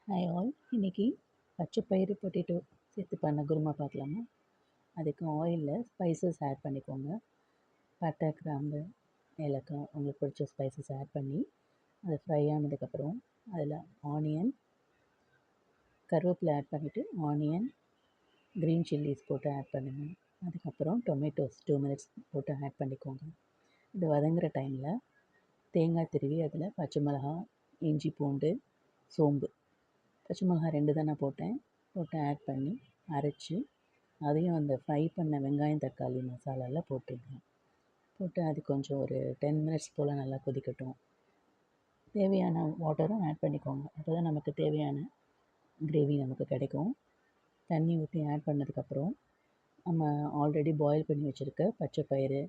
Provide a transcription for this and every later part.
Hi all. இன்னைக்கு பச்சை பயிறு பொட்டேட்டோ சேர்த்து பண்ண குருமா பார்க்கலாமா? அதுக்கு ஆயிலில் ஸ்பைசஸ் ஆட் பண்ணிக்கோங்க. பட்டை, கிராம்பு, ஏலக்காய் உங்களுக்கு பிடிச்ச ஸ்பைசஸ் ஆட் பண்ணி அது ஃப்ரை ஆனதுக்கப்புறம் அதில் ஆனியன், கருவேப்பிலை ஆட் பண்ணிவிட்டு ஆனியன், க்ரீன் சில்லிஸ் போட்டு ஆட் பண்ணுங்கள். அதுக்கப்புறம் டொமேட்டோஸ் 2 மினிட்ஸ் போட்டு ஆட் பண்ணிக்கோங்க. இது வதங்குற டைமில் தேங்காய் திருவி அதில் பச்சை மிளகா, இஞ்சி, பூண்டு, சோம்பு, பச்சை மிளகா 2 தான் நான் போட்டு ஆட் பண்ணி அரைச்சி அதையும் அந்த ஃப்ரை பண்ண வெங்காயம் தக்காளி மசாலாவில் போட்டுருங்க. போட்டு அது கொஞ்சம் ஒரு 10 மினிட்ஸ் போல் நல்லா கொதிக்கட்டும். தேவையான வாட்டரும் ஆட் பண்ணிக்கோங்க. அப்போ தான் நமக்கு தேவையான கிரேவி நமக்கு கிடைக்கும். தண்ணி ஊற்றி ஆட் பண்ணதுக்கப்புறம் நம்ம ஆல்ரெடி பாயில் பண்ணி வச்சுருக்க பச்சை பயிறு,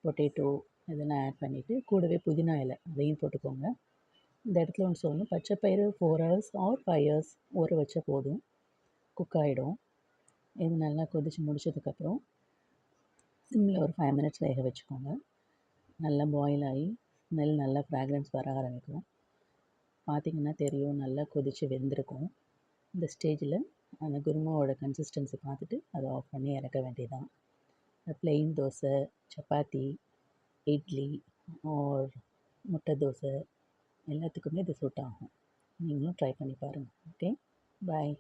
பொட்டேட்டோ இதெல்லாம் ஆட் பண்ணிவிட்டு கூடவே புதினா இலை அதையும் போட்டுக்கோங்க. இந்த இடத்துல ஒன்று சொல்லணும், பச்சை பயிறு 4 ஹவர்ஸ் ஆர் 5 ஹவர்ஸ் ஊற வச்சா போதும், குக் ஆகிடும். இது நல்லா கொதித்து முடிச்சதுக்கப்புறம் சிம்மில் ஒரு 5 மினிட்ஸ் வேக வச்சுக்கோங்க. நல்லா பாயில் ஆகி ஸ்மெல் நல்லா ஃப்ராக்ரன்ஸ் வர ஆரம்பிக்கும். பார்த்திங்கன்னா தெரியும், நல்லா கொதித்து வெந்திருக்கும். இந்த ஸ்டேஜில் அந்த குருமாவோட கன்சிஸ்டன்சி பார்த்துட்டு அதை ஆஃப் பண்ணி இறக்க வேண்டியதான். ப்ளெயின் தோசை, சப்பாத்தி, இட்லி ஆர் முட்டை தோசை எல்லாத்துக்குமே இது சூட் ஆகும். நீங்களும் ட்ரை பண்ணி பாருங்கள். ஓகே, பாய்.